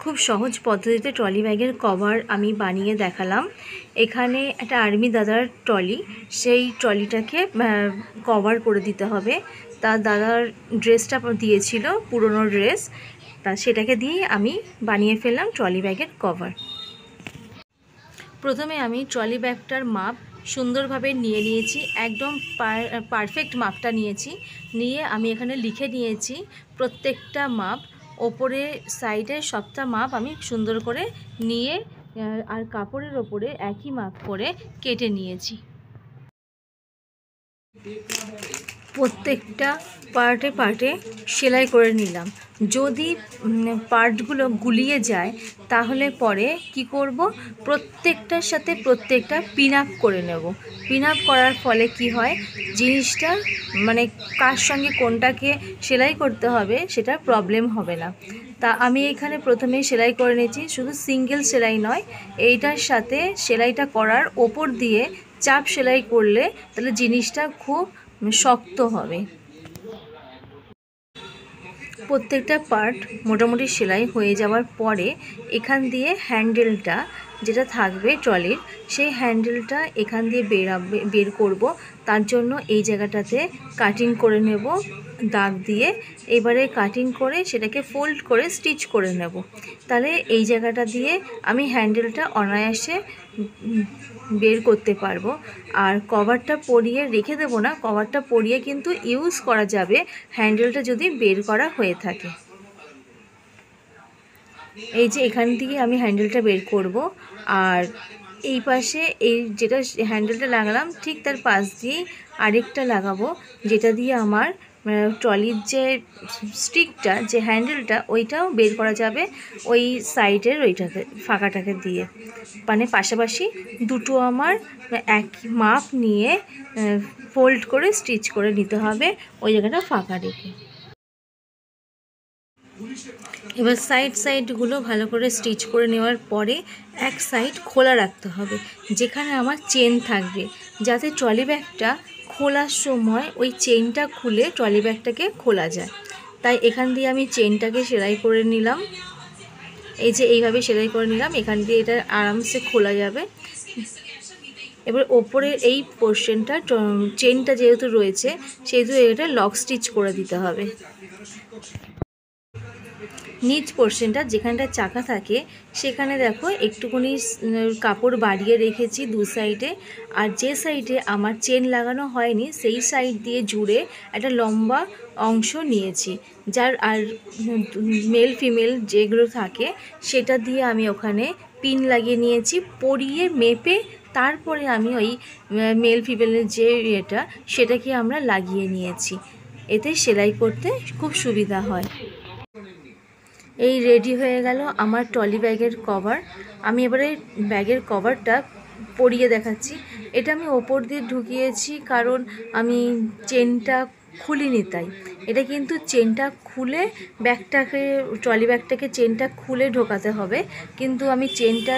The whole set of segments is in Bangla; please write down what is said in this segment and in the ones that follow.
খুব সহজ পদ্ধতিতে ট্রলি ব্যাগের কভার আমি বানিয়ে দেখালাম। এখানে একটা আর্মি দাদার ট্রলি, সেই ট্রলিটাকে কভার করে দিতে হবে। তার দাদার ড্রেসটা দিয়েছিল, পুরনো ড্রেস, তা সেটাকে দিয়ে আমি বানিয়ে ফেললাম ট্রলি ব্যাগের কভার। প্রথমে আমি ট্রলি ব্যাগটার মাপ সুন্দরভাবে নিয়ে নিয়েছি, একদম পারফেক্ট মাপটা নিয়েছি। নিয়ে আমি এখানে লিখে নিয়েছি প্রত্যেকটা মাপ, ওপরে সাইডে সবটা মাপ আমি সুন্দর করে নিয়ে আর কাপড়ের ওপরে একই মাপ করে কেটে নিয়েছি। প্রত্যেকটা পার্টে পার্টে সেলাই করে নিলাম। যদি পার্টগুলো গুলিয়ে যায় তাহলে পরে কি করব, প্রত্যেকটার সাথে প্রত্যেকটা পিন আপ করে নেব। পিন আপ করার ফলে কি হয়, জিনিসটা মানে কার সঙ্গে কোনটাকে সেলাই করতে হবে সেটা প্রবলেম হবে না। তা আমি এখানে প্রথমে সেলাই করে নিয়েছি, শুধু সিঙ্গেল সেলাই নয়, এইটার সাথে সেলাইটা করার ওপর দিয়ে চাপ সেলাই করলে তাহলে জিনিসটা খুব শক্ত হবে। প্রত্যেকটা পার্ট মোটামুটি সেলাই হয়ে যাওয়ার পরে এখান দিয়ে হ্যান্ডেলটা যেটা থাকবে ট্রলির, সেই হ্যান্ডেলটা এখান দিয়ে বের করব। তার জন্য এই জায়গাটাতে কাটিং করে নেব দাগ দিয়ে। এবারে কাটিং করে সেটাকে ফোল্ড করে স্টিচ করে নেব। তাহলে এই জায়গাটা দিয়ে আমি হ্যান্ডেলটা অনায়াসে বের করতে পারবো। আর কভারটা পরিয়ে রেখে দেবো না, কভারটা পরিয়ে কিন্তু ইউজ করা যাবে হ্যান্ডেলটা যদি বের করা হয়ে থাকে। এই যে এখান থেকে আমি হ্যান্ডেলটা বের করব, আর এই পাশে এই যেটা হ্যান্ডেলটা লাগালাম ঠিক তার পাশ দিয়ে আরেকটা লাগাবো, যেটা দিয়ে আমার ট্রলির যে স্টিকটা, যে হ্যান্ডেলটা, ওইটাও বের করা যাবে ওই সাইডের ওইটাকে ফাঁকাটাকে দিয়ে। মানে পাশাপাশি দুটো আমার এক মাপ নিয়ে ফোল্ড করে স্টিচ করে নিতে হবে ওই জায়গাটা ফাঁকা রেখে। এবার সাইডগুলো ভালো করে স্টিচ করে নেওয়ার পরে এক সাইড খোলা রাখতে হবে, যেখানে আমার চেন থাকবে, যাতে ট্রলি ব্যাগটা খোলার সময় ওই চেনটা খুলে ট্রলি ব্যাগটাকে খোলা যায়। তাই এখান দিয়ে আমি চেনটাকে সেলাই করে নিলাম। এই যে এইভাবে সেলাই করে নিলাম, এখান দিয়ে এটা আরামসে খোলা যাবে। এবার ওপরের এই পোর্শনটা চেনটা যেহেতু রয়েছে সেহেতু এটা লক স্টিচ করে দিতে হবে। নিচ পোর্শনটা যেখানটা চাকা থাকে সেখানে দেখো একটুখানি কাপড় বাড়িয়ে রেখেছি দু সাইডে, আর যে সাইডে আমার চেন লাগানো হয়নি সেই সাইড দিয়ে জুড়ে একটা লম্বা অংশ নিয়েছি, যার আর মেল ফিমেল যেগুলো থাকে সেটা দিয়ে আমি ওখানে পিন লাগিয়ে নিয়েছি, পরিয়ে মেপে তারপরে আমি ওই মেল ফিমেলের যে এটা সেটাকে আমরা লাগিয়ে নিয়েছি। এতে সেলাই করতে খুব সুবিধা হয়। এই রেডি হয়ে গেল আমার ট্রলি ব্যাগের কভার। আমি এবারে ব্যাগের কভারটা পরিয়ে দেখাচ্ছি। এটা আমি ওপর দিয়ে ঢুকিয়েছি কারণ আমি চেনটা খুলিনি, তাই এটা কিন্তু চেনটা খুলে ব্যাগটাকে, ট্রলি ব্যাগটাকে চেনটা খুলে ঢোকাতে হবে, কিন্তু আমি চেনটা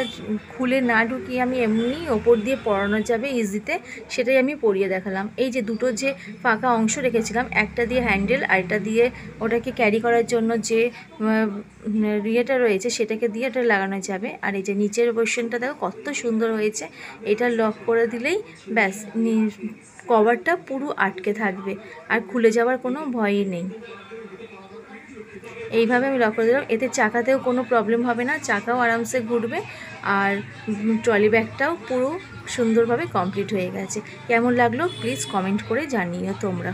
খুলে না ঢুকিয়ে আমি এমনি ওপর দিয়ে পরানো যাবে ইজিতে, সেটাই আমি পরিয়ে দেখালাম। এই যে দুটো যে ফাঁকা অংশ রেখেছিলাম, একটা দিয়ে হ্যান্ডেল আর একটা দিয়ে ওটাকে ক্যারি করার জন্য যে ইয়েটা রয়েছে সেটাকে দিয়ে এটা লাগানো যাবে। আর এই যে নিচের পোর্শনটা দেখো কত সুন্দর হয়েছে, এটা লক করে দিলেই ব্যাস কভারটা পুরো আটকে থাকবে আর খুলে যাওয়ার কোনো ভয়ই নেই। এইভাবে আমি লক করে দিলাম, এতে চাকাতেও কোনো প্রবলেম হবে না, চাকাও আরামসে ঘুরবে আর ট্রলি ব্যাগটাও পুরো সুন্দরভাবে কমপ্লিট হয়ে গেছে। কেমন লাগলো প্লিজ কমেন্ট করে জানিও তোমরা।